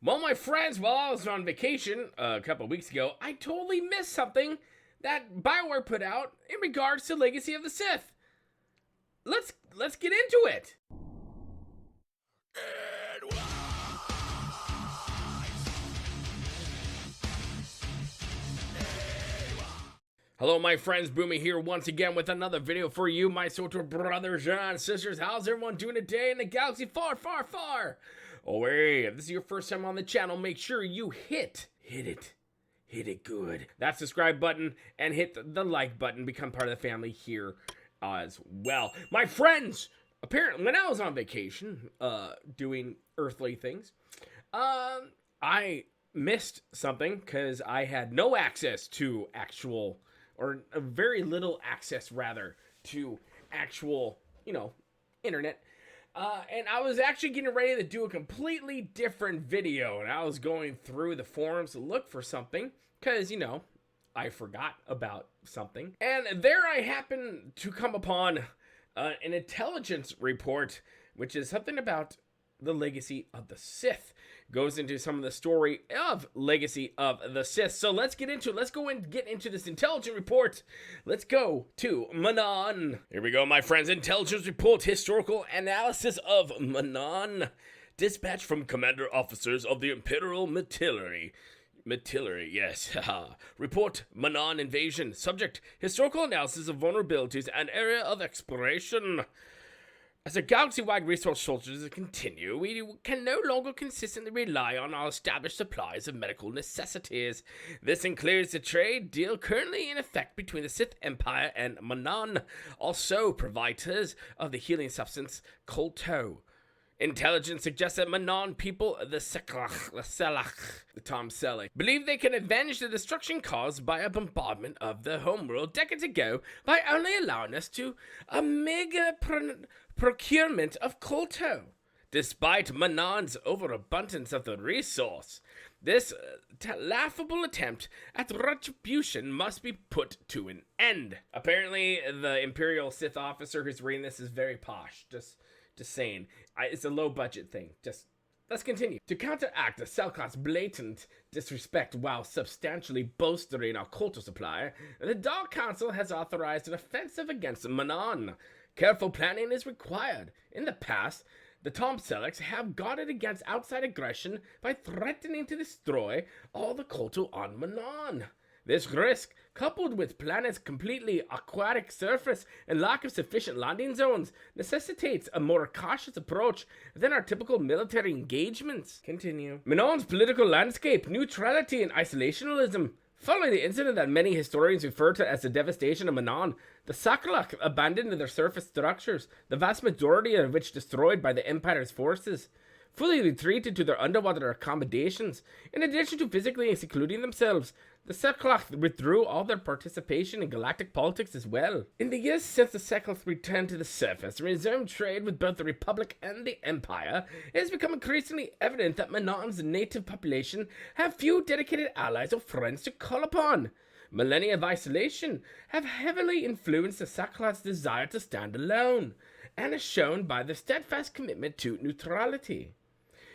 Well, my friends, while I was on vacation a couple of weeks ago, I totally missed something that BioWare put out in regards to Legacy of the Sith. Let's get into it. Hello, my friends. Boomy here once again with another video for you, my SWTOR brothers and sisters. How's everyone doing today in the galaxy far, far, far? Oh, hey, if this is your first time on the channel, make sure you hit it good. That subscribe button and hit the like button. Become part of the family here as well. My friends, apparently when I was on vacation, doing earthly things, I missed something because I had no access to actual, or a very little access rather, to actual, internet. And I was actually getting ready to do a completely different video, and I was going through the forums to look for something, because, I forgot about something. And there I happened to come upon an intelligence report, which is something about the Legacy of the Sith. Goes into some of the story of Legacy of the Sith. So let's get into it. Let's go and get into this intelligence report. Let's go to Manaan. Here we go, my friends. Intelligence report, historical analysis of Manaan. Dispatch from commander officers of the Imperial Artillery. Yes. Report, Manaan invasion. Subject, historical analysis of vulnerabilities and area of exploration. As a galaxy-wide resource shortages continue, we can no longer consistently rely on our established supplies of medical necessities. This includes the trade deal currently in effect between the Sith Empire and Manaan, also providers of the healing substance SWTOR. Intelligence suggests that Manaan people, the Tom Selleck, believe they can avenge the destruction caused by a bombardment of their homeworld decades ago by only allowing us to a mega procurement of SWTOR. Despite Manaan's overabundance of the resource, this laughable attempt at retribution must be put to an end. Apparently, the Imperial Sith officer who's reading this is very posh. Just saying. It's a low-budget thing. Let's continue. To counteract the Selkot's blatant disrespect while substantially bolstering our SWTOR supply, the Dark Council has authorized an offensive against Manaan. Careful planning is required. In the past, the Tom Sellecks have guarded against outside aggression by threatening to destroy all the SWTOR on Manaan. This risk, coupled with planet's completely aquatic surface and lack of sufficient landing zones, necessitates a more cautious approach than our typical military engagements. Continue. Manaan's political landscape, neutrality, and isolationism. Following the incident that many historians refer to as the devastation of Manaan, the Sakhalak abandoned their surface structures, the vast majority of which destroyed by the Empire's forces, fully retreated to their underwater accommodations. In addition to physically secluding themselves, the Sakhalak withdrew all their participation in galactic politics as well. In the years since the Sakhalak returned to the surface and resumed trade with both the Republic and the Empire, it has become increasingly evident that Manaan's native population have few dedicated allies or friends to call upon. Millennia of isolation have heavily influenced the Sakhalak's desire to stand alone, and is shown by their steadfast commitment to neutrality.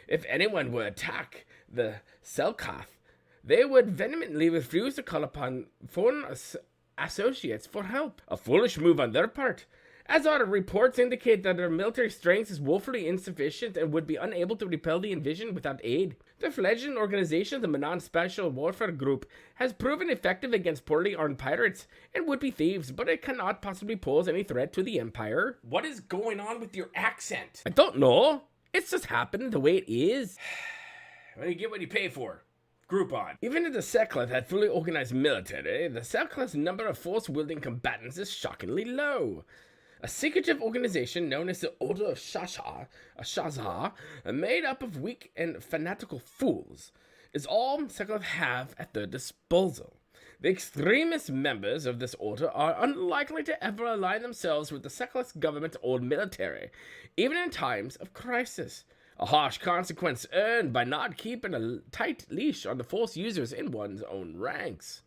If anyone were to attack the Selkath, they would vehemently refuse to call upon foreign associates for help. A foolish move on their part, as our reports indicate that their military strength is woefully insufficient and would be unable to repel the invasion without aid. The fledgling organization, the Manaan Special Warfare Group, has proven effective against poorly armed pirates and would-be thieves, but it cannot possibly pose any threat to the Empire. What is going on with your accent? I don't know. It's just happening the way it is. Well, you get what you pay for. Groupon. Even if the Selkath had fully organized military, the Selkath's number of force-wielding combatants is shockingly low. A secretive organization known as the Order of Shazar, made up of weak and fanatical fools, is all Selkath have at their disposal. The extremist members of this order are unlikely to ever align themselves with the Selkath's government or military, even in times of crisis. A harsh consequence earned by not keeping a tight leash on the Force users in one's own ranks.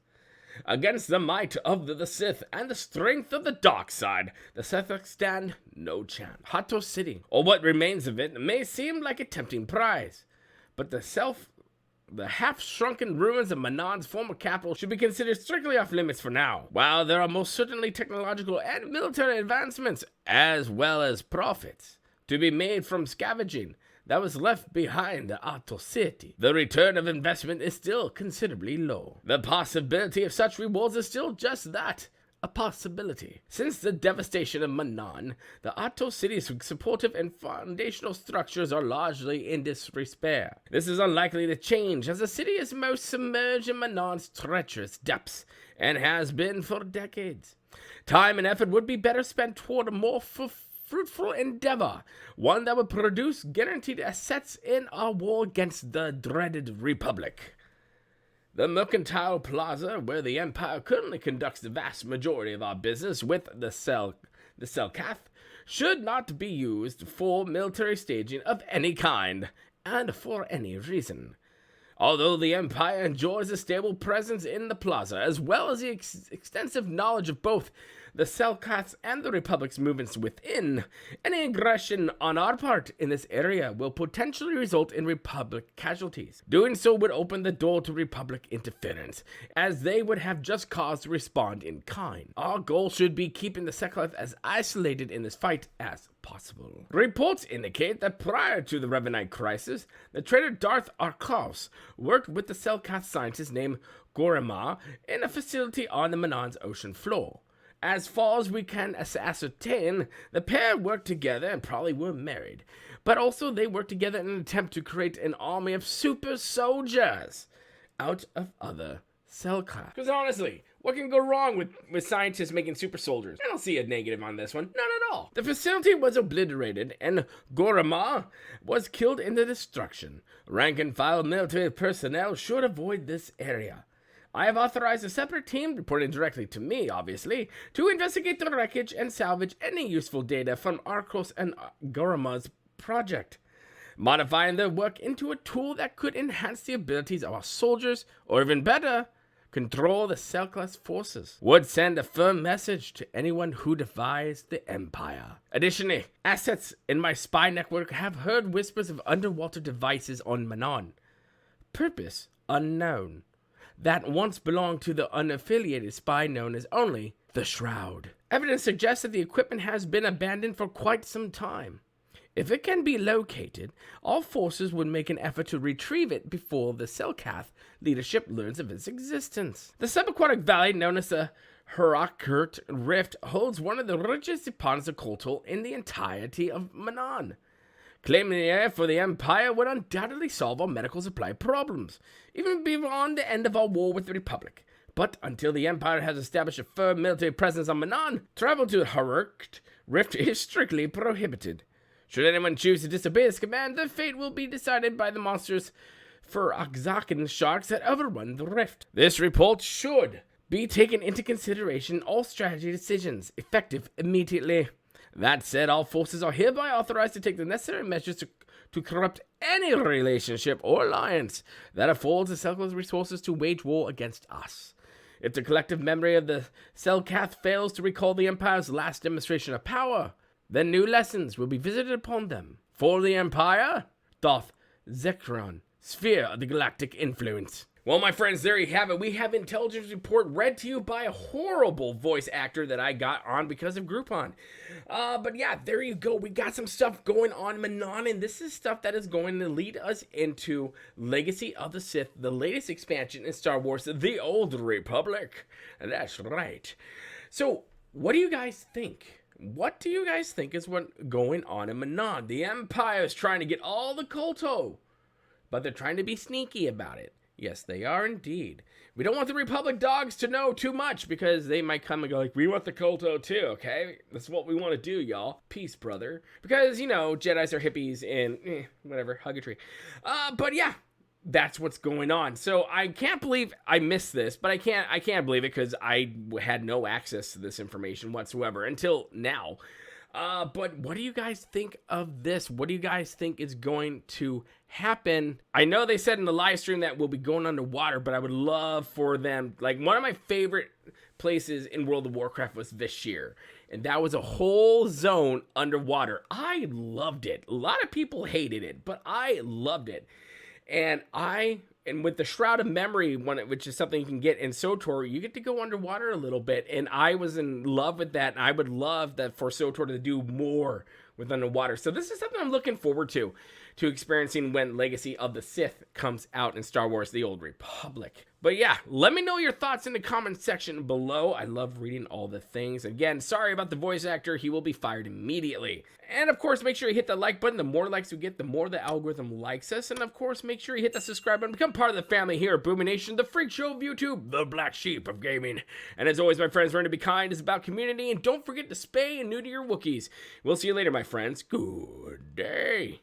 Against the might of the Sith and the strength of the dark side, the Sith stand no chance. Hato City, or what remains of it, may seem like a tempting prize, but the The half-shrunken ruins of Manaan's former capital should be considered strictly off limits for now. While there are most certainly technological and military advancements, as well as profits, to be made from scavenging that was left behind the SWTOR city, the return of investment is still considerably low. The possibility of such rewards is still just that, a possibility. Since the devastation of Manaan, the SWTOR city's supportive and foundational structures are largely in disrepair. This is unlikely to change, as the city is most submerged in Manaan's treacherous depths, and has been for decades. Time and effort would be better spent toward a more fruitful endeavor, one that would produce guaranteed assets in our war against the dreaded Republic. The Mercantile Plaza, where the Empire currently conducts the vast majority of our business with the Selkath, should not be used for military staging of any kind, and for any reason. Although the Empire enjoys a stable presence in the plaza, as well as the extensive knowledge of both the Selkaths and the Republic's movements within, any aggression on our part in this area will potentially result in Republic casualties. Doing so would open the door to Republic interference, as they would have just cause to respond in kind. Our goal should be keeping the Selkath as isolated in this fight as possible. Reports indicate that prior to the Revanite crisis, the traitor Darth Arkaus worked with the Selkath scientist named Gorima in a facility on the Manaan's ocean floor. As far as we can ascertain, the pair worked together and probably were married. But also they worked together in an attempt to create an army of super soldiers out of other Selkath. Because honestly, what can go wrong with scientists making super soldiers? I don't see a negative on this one. None at all. The facility was obliterated and Gorima was killed in the destruction. Rank and file military personnel should avoid this area. I have authorized a separate team, reporting directly to me, obviously, to investigate the wreckage and salvage any useful data from Arcos and Gorima's project, modifying their work into a tool that could enhance the abilities of our soldiers, or even better, control the Selkath forces. Would send a firm message to anyone who defies the Empire. Additionally, assets in my spy network have heard whispers of underwater devices on Manaan. Purpose unknown. That once belonged to the unaffiliated spy known as only the Shroud. Evidence suggests that the equipment has been abandoned for quite some time. If it can be located, all forces would make an effort to retrieve it before the Selkath leadership learns of its existence. The subaquatic valley known as the Herakurt Rift holds one of the richest deposits of coltol in the entirety of Manaan. Claiming the air for the Empire would undoubtedly solve our medical supply problems, even beyond the end of our war with the Republic. But until the Empire has established a firm military presence on Manaan, travel to the Herakurt Rift is strictly prohibited. Should anyone choose to disobey this command, their fate will be decided by the monsters Furaxakan sharks that overrun the rift. This report should be taken into consideration in all strategy decisions, effective immediately. That said, all forces are hereby authorized to take the necessary measures to corrupt any relationship or alliance that affords the Selkath resources to wage war against us. If the collective memory of the Selkath fails to recall the Empire's last demonstration of power, then new lessons will be visited upon them. For the Empire, doth Zekron, sphere of the galactic influence. Well, my friends, there you have it. We have intelligence report read to you by a horrible voice actor that I got on because of Groupon. But yeah, there you go. We got some stuff going on Manaan, and this is stuff that is going to lead us into Legacy of the Sith, the latest expansion in Star Wars, The Old Republic. And that's right. So, what do you guys think? What do you guys think is what's going on in Manaan? The Empire is trying to get all the Kolto, but they're trying to be sneaky about it. Yes, they are indeed. We don't want the Republic dogs to know too much because they might come and go like, we want the Kolto too, okay? That's what we want to do, y'all. Peace, brother. Because, you know, Jedis are hippies and whatever, hug a tree. But yeah, that's what's going on. So I can't believe I missed this, but I can't believe it because I had no access to this information whatsoever until now. But what do you guys think of this? What do you guys think is going to happen? I know they said in the live stream that we'll be going underwater, but I would love for them, like one of my favorite places in World of Warcraft was Vashir, and that was a whole zone underwater. I loved it. A lot of people hated it, but I loved it. And with the Shroud of Memory, which is something you can get in SWTOR, you get to go underwater a little bit. And I was in love with that. And I would love that for SWTOR to do more with underwater. So this is something I'm looking forward to experiencing when Legacy of the Sith comes out in Star Wars The Old Republic. But yeah, let me know your thoughts in the comment section below. I love reading all the things. Again, sorry about the voice actor. He will be fired immediately. And of course, make sure you hit the like button. The more likes we get, the more the algorithm likes us. And of course, make sure you hit the subscribe button. Become part of the family here at Boomy Nation, the freak show of YouTube, the black sheep of gaming. And as always, my friends, learn to be kind. It's about community. And don't forget to spay and neuter your Wookiees. We'll see you later, my friends. Good day.